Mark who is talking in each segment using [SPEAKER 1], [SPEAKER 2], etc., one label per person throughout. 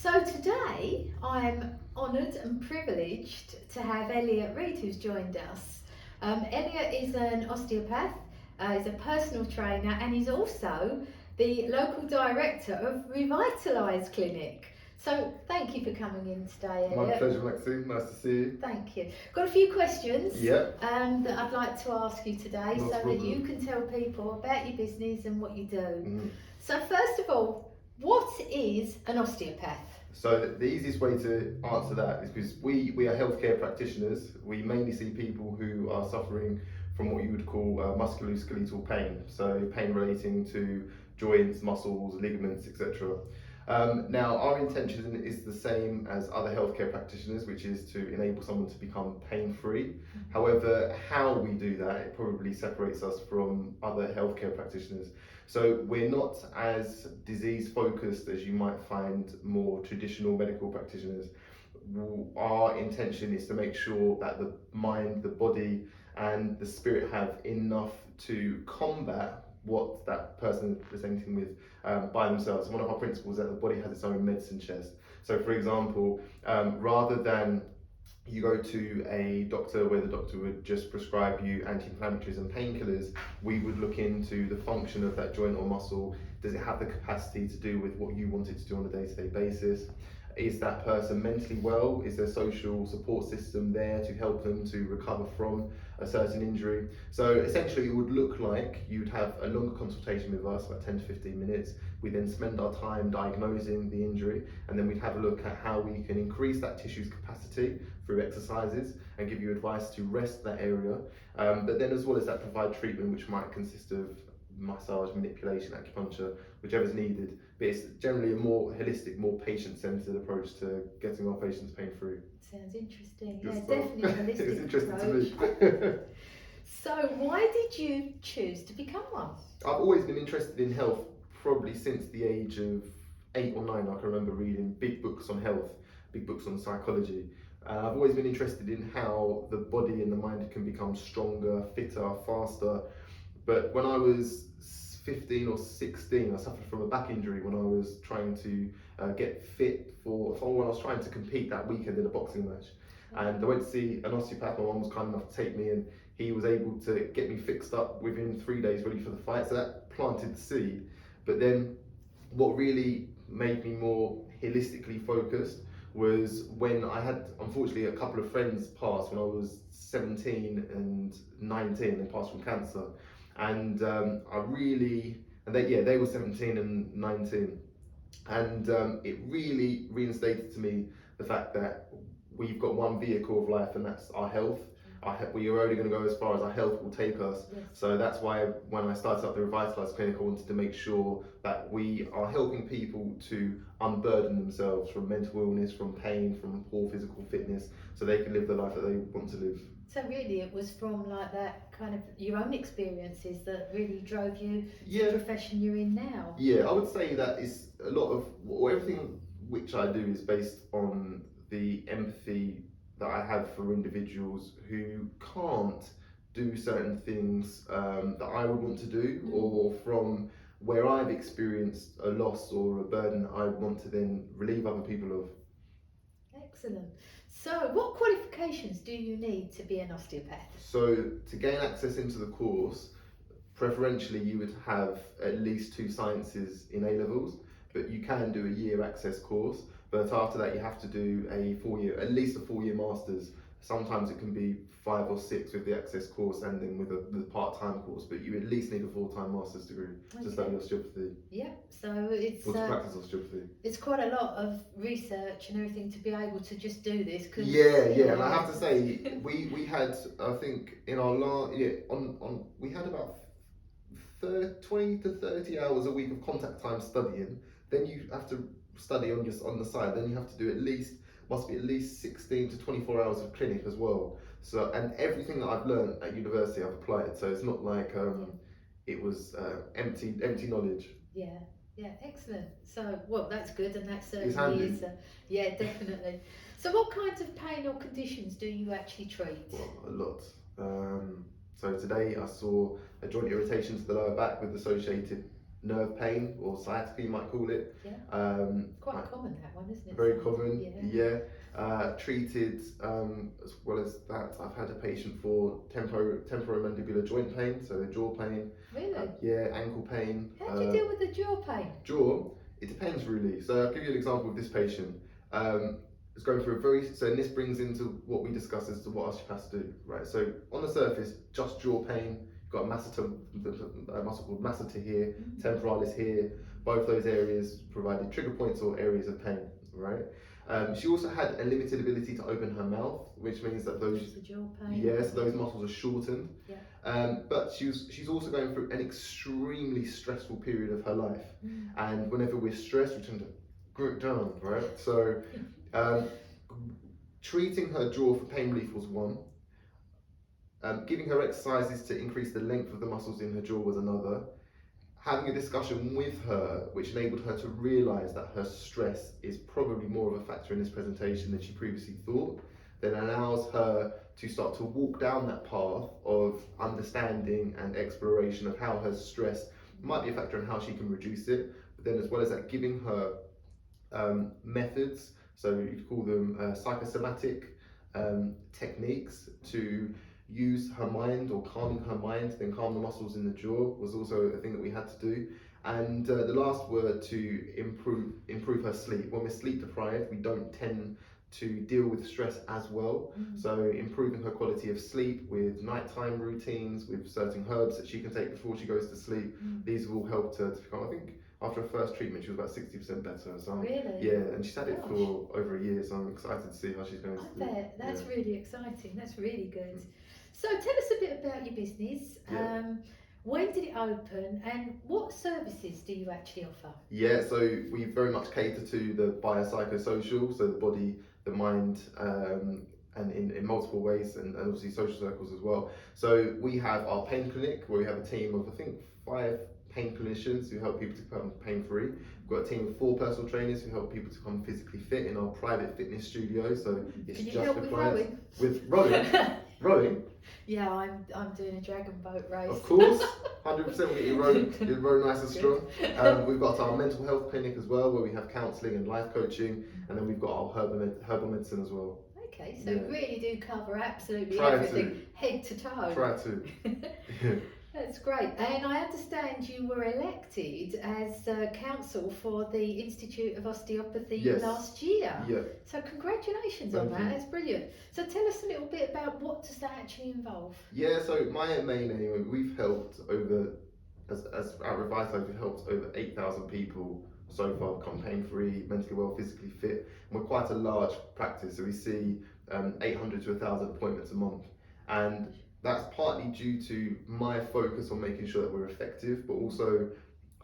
[SPEAKER 1] So today I'm honoured and privileged to have Elliot Reid who's joined us. Elliot is an osteopath, he's a personal trainer, and he's also the local director of Revitalize Clinic. So thank you for coming in today, Elliot.
[SPEAKER 2] My pleasure, Maxine. Nice to see you.
[SPEAKER 1] Thank you. Got a few questions
[SPEAKER 2] Yeah.
[SPEAKER 1] that I'd like to ask you today,
[SPEAKER 2] No
[SPEAKER 1] so that
[SPEAKER 2] problem.
[SPEAKER 1] you can tell people about your business and what you do.
[SPEAKER 2] Mm.
[SPEAKER 1] So first of all, what is an osteopath?
[SPEAKER 2] So the easiest way to answer that is because we are healthcare practitioners. We mainly see people who are suffering from what you would call musculoskeletal pain. So pain relating to joints, muscles, ligaments, etc. Now our intention is the same as other healthcare practitioners, which is to enable someone to become pain-free. However, how we do that, it probably separates us from other healthcare practitioners. So we're not as disease focused as you might find more traditional medical practitioners. Our intention is to make sure that the mind, the body and the spirit have enough to combat what that person is presenting with by themselves. One of our principles is that the body has its own medicine chest. So for example, rather than you go to a doctor where the doctor would just prescribe you anti-inflammatories and painkillers, we would look into the function of that joint or muscle. Does it have the capacity to do with what you want it to do on a day-to-day basis? Is that person mentally well? Is there social support system there to help them to recover from a certain injury? So essentially it would look like you'd have a longer consultation with us, about 10 to 15 minutes. We then spend our time diagnosing the injury, and then we'd have a look at how we can increase that tissue's capacity through exercises and give you advice to rest that area. But then as well as that, provide treatment which might consist of massage, manipulation, acupuncture, whichever's needed. But it's generally a more holistic, more patient-centered approach to getting our patients pain-free.
[SPEAKER 1] Sounds interesting.
[SPEAKER 2] Good
[SPEAKER 1] Yeah,
[SPEAKER 2] stuff.
[SPEAKER 1] definitely a holistic
[SPEAKER 2] It's interesting
[SPEAKER 1] approach.
[SPEAKER 2] to me.
[SPEAKER 1] So why did you choose to become one?
[SPEAKER 2] I've always been interested in health, probably since the age of 8 or 9. I can remember reading big books on health, big books on psychology. I've always been interested in how the body and the mind can become stronger, fitter, faster. But when I was 15 or 16, I suffered from a back injury when I was trying to get fit for when I was trying to compete that weekend in a boxing match. And I went to see an osteopath. My mum was kind enough to take me, and he was able to get me fixed up within 3 days, ready for the fight. So that planted the seed. But then what really made me more holistically focused was when I had, unfortunately, a couple of friends pass when I was 17 and 19. They passed from cancer. And they were 17 and 19. And it really reinstated to me the fact that we've got one vehicle of life, and that's our health. We are only going to go as far as our health will take us.
[SPEAKER 1] Yes.
[SPEAKER 2] So that's why when I started up the Revitalize Clinic, I wanted to make sure that we are helping people to unburden themselves from mental illness, from pain, from poor physical fitness, so they can live the life that they want to live.
[SPEAKER 1] So really it was from like that kind of your own experiences that really drove you to the profession you're in now?
[SPEAKER 2] Yeah, I would say that is a lot of, or everything which I do is based on the empathy that I have for individuals who can't do certain things that I would want to do, or from where I've experienced a loss or a burden I want to then relieve other people of.
[SPEAKER 1] Excellent. So what qualifications do you need to be an osteopath?
[SPEAKER 2] So to gain access into the course, preferentially you would have at least 2 sciences in A-levels, but you can do a year access course. But after that, you have to do at least a 4-year master's. Sometimes it can be 5 or 6 with the access course, and then with the part-time course. But you at least need a full-time master's degree to study osteopathy.
[SPEAKER 1] Yeah, so it's
[SPEAKER 2] or to practice osteopathy.
[SPEAKER 1] It's quite a lot of research and everything to be able to just do this.
[SPEAKER 2] And I have to say, we had, I think in our we had about 20 to 30 hours a week of contact time studying. Then you have to study on the side. Then you have to do must be at least 16 to 24 hours of clinic as well. So, and everything that I've learned at university I've applied. So it's not like it was empty knowledge.
[SPEAKER 1] Yeah, excellent. So, well, that's good, and that certainly is. Yeah, definitely. So, what kinds of pain or conditions do you actually treat?
[SPEAKER 2] Well, a lot. So today I saw a joint irritation to the lower back with associated nerve pain, or sciatica you might call it.
[SPEAKER 1] Yeah.
[SPEAKER 2] Quite
[SPEAKER 1] common, that one, isn't it?
[SPEAKER 2] Very common,
[SPEAKER 1] Yeah.
[SPEAKER 2] treated, as well as that, I've had a patient for temporomandibular joint pain, so jaw pain.
[SPEAKER 1] Really?
[SPEAKER 2] Yeah, ankle pain.
[SPEAKER 1] How do you deal with the jaw pain?
[SPEAKER 2] Jaw, it depends really. So I'll give you an example of this patient. It's going through and this brings into what we discuss as to what osteopaths do, right? So on the surface, just jaw pain, you've got a muscle called masseter here, temporalis here. Both those areas provided trigger points or areas of pain, right? She also had a limited ability to open her mouth, which means that those those muscles are shortened.
[SPEAKER 1] Yeah.
[SPEAKER 2] But she's also going through an extremely stressful period of her life, and whenever we're stressed, we tend to grip down, right? So, treating her jaw for pain relief was one. Giving her exercises to increase the length of the muscles in her jaw was another. Having a discussion with her, which enabled her to realise that her stress is probably more of a factor in this presentation than she previously thought, then allows her to start to walk down that path of understanding and exploration of how her stress might be a factor in how she can reduce it. But then, as well as that, giving her methods, so you'd call them psychosomatic techniques to use her mind, or calming her mind, then calm the muscles in the jaw was also a thing that we had to do. And the last were to improve her sleep. When we're sleep deprived, we don't tend to deal with stress as well. So improving her quality of sleep with nighttime routines, with certain herbs that she can take before she goes to sleep. These have all helped her to become, I think, after her first treatment, she was about 60% better. So
[SPEAKER 1] really?
[SPEAKER 2] Yeah, and she's had it for over a year, so I'm excited to see how she's going.
[SPEAKER 1] I bet that's really exciting. That's really good. So tell us a bit about your business. When did it open, and what services do you actually offer?
[SPEAKER 2] Yeah, so we very much cater to the biopsychosocial, so the body, the mind, and in multiple ways, and obviously social circles as well. So we have our pain clinic, where we have a team of, I think, 5 pain clinicians who help people to become pain-free. We've got a team of 4 personal trainers who help people to become physically fit in our private fitness studio. So it's
[SPEAKER 1] Can you
[SPEAKER 2] just
[SPEAKER 1] help
[SPEAKER 2] for
[SPEAKER 1] with
[SPEAKER 2] clients.
[SPEAKER 1] rowing?
[SPEAKER 2] With rowing? Rowing?
[SPEAKER 1] Yeah, I'm doing a dragon boat race.
[SPEAKER 2] Of course, 100%. We'll get you row nice and strong. We've got our mental health clinic as well, where we have counselling and life coaching, and then we've got our herbal medicine as well.
[SPEAKER 1] Okay, so really do cover absolutely everything, head to toe.
[SPEAKER 2] Try to.
[SPEAKER 1] That's great. And I understand you were elected as counsel for the Institute of Osteopathy last year.
[SPEAKER 2] Yeah.
[SPEAKER 1] So congratulations on that. That's brilliant. So tell us a little bit about what does that actually involve? Yeah,
[SPEAKER 2] so my main aim, we've helped over, as at Revitalize, we've helped over 8,000 people so far become pain-free, mentally well, physically fit. And we're quite a large practice, so we see 800 to 1,000 appointments a month. And that's partly due to my focus on making sure that we're effective, but also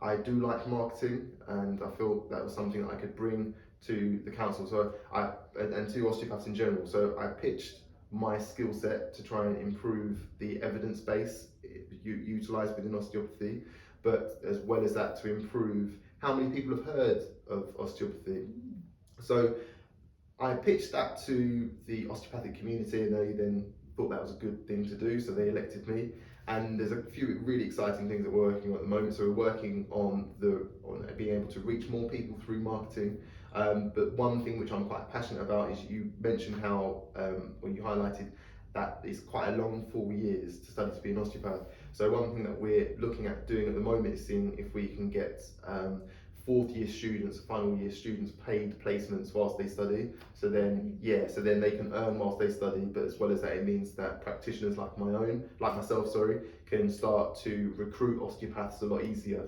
[SPEAKER 2] I do like marketing, and I feel that was something that I could bring to the council, so and to osteopaths in general. So I pitched my skill set to try and improve the evidence base utilised within osteopathy, but as well as that, to improve how many people have heard of osteopathy. So I pitched that to the osteopathic community, and they then thought that was a good thing to do, so they elected me. And there's a few really exciting things that we're working on at the moment. So we're working on being able to reach more people through marketing. But one thing which I'm quite passionate about is, you mentioned how when you highlighted that it's quite a long 4 years to study to be an osteopath. So one thing that we're looking at doing at the moment is seeing if we can get 4th year students, final year students, paid placements whilst they study. So then, they can earn whilst they study, but as well as that, it means that practitioners like myself, can start to recruit osteopaths a lot easier.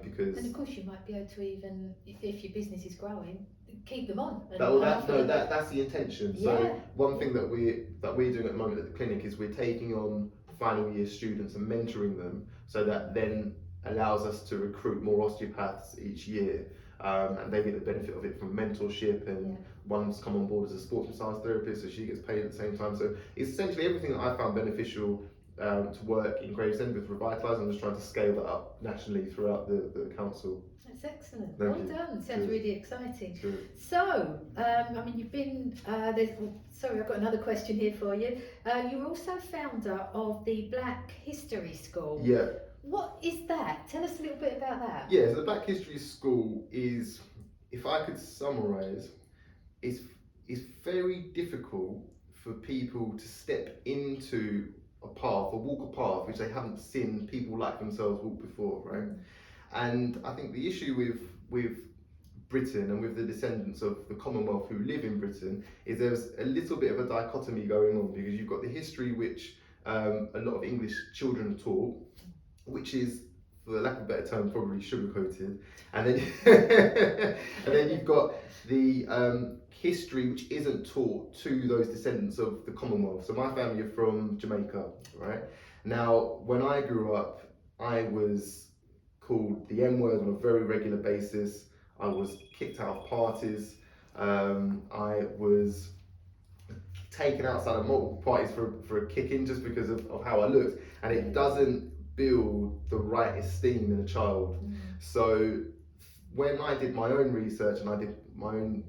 [SPEAKER 2] Because,
[SPEAKER 1] and of course you might be able to, even if your business is growing, keep them on.
[SPEAKER 2] That's the intention. So one thing that we're doing at the moment at the clinic is we're taking on final year students and mentoring them, so that then allows us to recruit more osteopaths each year, and they get the benefit of it from mentorship, and one's come on board as a sports massage therapist, so she gets paid at the same time. So it's essentially everything that I found beneficial to work in Gravesham with Revitalize. I'm just trying to scale that up nationally throughout the council.
[SPEAKER 1] That's excellent. Well done. Sounds really exciting. So, you've been, I've got another question here for you. You're also founder of the Black History School.
[SPEAKER 2] Yeah.
[SPEAKER 1] What is that? Tell us a little bit about that.
[SPEAKER 2] Yeah, so the Black History School is, if I could summarise, it's very difficult for people to step into a path or walk a path which they haven't seen people like themselves walk before, right? And I think the issue with Britain and with the descendants of the Commonwealth who live in Britain is there's a little bit of a dichotomy going on, because you've got the history which a lot of English children are taught, which is, for the lack of a better term, probably sugar-coated, and then and then you've got the history which isn't taught to those descendants of the Commonwealth. So my family are from Jamaica, right? Now, when I grew up, I was called the N-word on a very regular basis. I was kicked out of parties. I was taken outside of multiple parties for a kick-in just because of how I looked, and it doesn't build the right esteem in a child. So when I did my own research and I did my own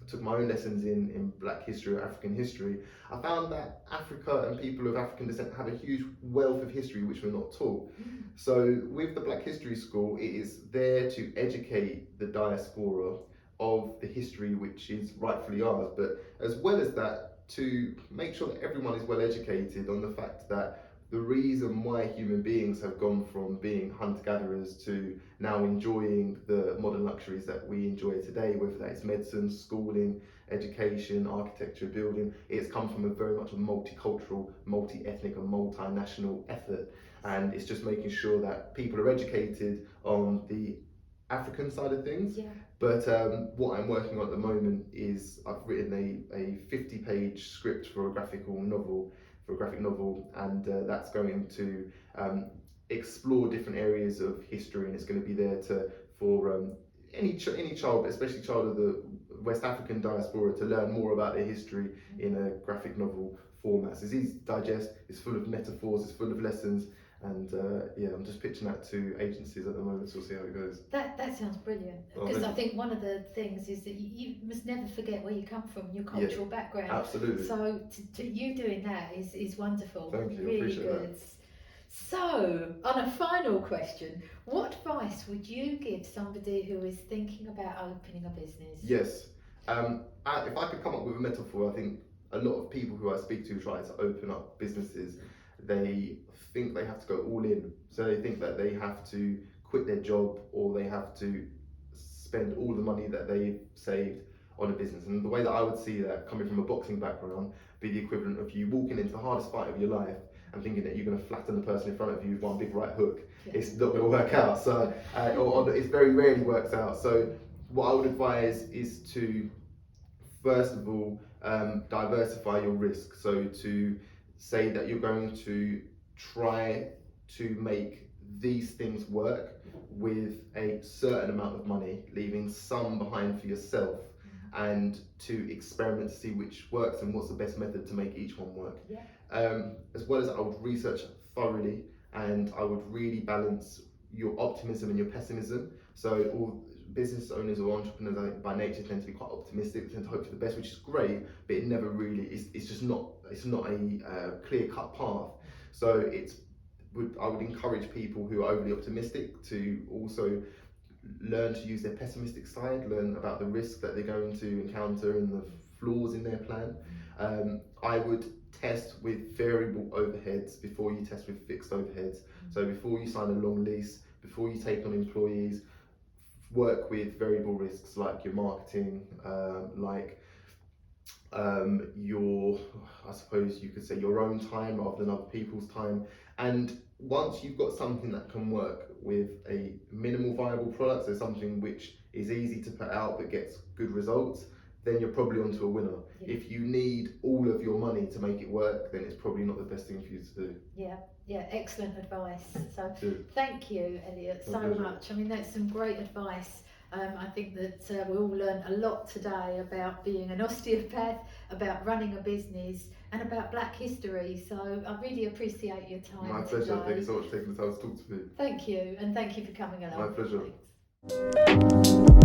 [SPEAKER 2] took my own lessons in Black history or African history, I found that Africa and people of African descent have a huge wealth of history which we're not taught. So with the Black History School, it is there to educate the diaspora of the history which is rightfully ours, but as well as that, to make sure that everyone is well educated on the fact that the reason why human beings have gone from being hunter-gatherers to now enjoying the modern luxuries that we enjoy today, whether that is medicine, schooling, education, architecture, building, it's come from a very much a multicultural, multi-ethnic and multinational effort. And it's just making sure that people are educated on the African side of things. But what I'm working on at the moment is I've written a 50-page script for a graphic novel, and that's going to explore different areas of history, and it's going to be there for any child, but especially child of the West African diaspora, to learn more about their history in a graphic novel format. So it's easy to digest, it's full of metaphors, it's full of lessons, and I'm just pitching that to agencies at the moment, so we'll see how it goes.
[SPEAKER 1] That sounds brilliant, because I think one of the things is that you must never forget where you come from, your cultural background.
[SPEAKER 2] Absolutely.
[SPEAKER 1] So to you doing that is wonderful.
[SPEAKER 2] Thank you,
[SPEAKER 1] really
[SPEAKER 2] appreciate
[SPEAKER 1] good.
[SPEAKER 2] that.
[SPEAKER 1] So, on a final question, what advice would you give somebody who is thinking about opening a business?
[SPEAKER 2] Yes. If I could come up with a metaphor, I think a lot of people who I speak to try to open up businesses, they think they have to go all in. So they think that they have to quit their job, or they have to spend all the money that they've saved on a business. And the way that I would see that, coming from a boxing background, be the equivalent of you walking into the hardest fight of your life and thinking that you're going to flatten the person in front of you with one big right hook. It's not going to work out. So it very rarely works out. So what I would advise is to, first of all, diversify your risk. So to say that you're going to try to make these things work with a certain amount of money, leaving some behind for yourself, and to experiment to see which works and what's the best method to make each one work. As well as that, I would research thoroughly, and I would really balance your optimism and your pessimism. So all business owners or entrepreneurs, I think, by nature tend to be quite optimistic, they tend to hope for the best, which is great, but it never really it's just not a clear-cut path. So I would encourage people who are overly optimistic to also learn to use their pessimistic side, learn about the risk that they're going to encounter and the flaws in their plan. I would test with variable overheads before you test with fixed overheads. So before you sign a long lease, before you take on employees, work with variable risks like your marketing, I suppose you could say your own time rather than other people's time. And once you've got something that can work with a minimal viable product, so something which is easy to put out but gets good results, then you're probably onto a winner. If you need all of your money to make it work, then it's probably not the best thing for you to do. Yeah, excellent advice. So thank you, Elliot, so much. I mean, that's some great advice. I think that we all learned a lot today about being an osteopath, about running a business, and about Black history. So I really appreciate your time. My pleasure. Thank you so much for taking the time to talk to me. Thank you, and thank you for coming along. My pleasure. Thanks.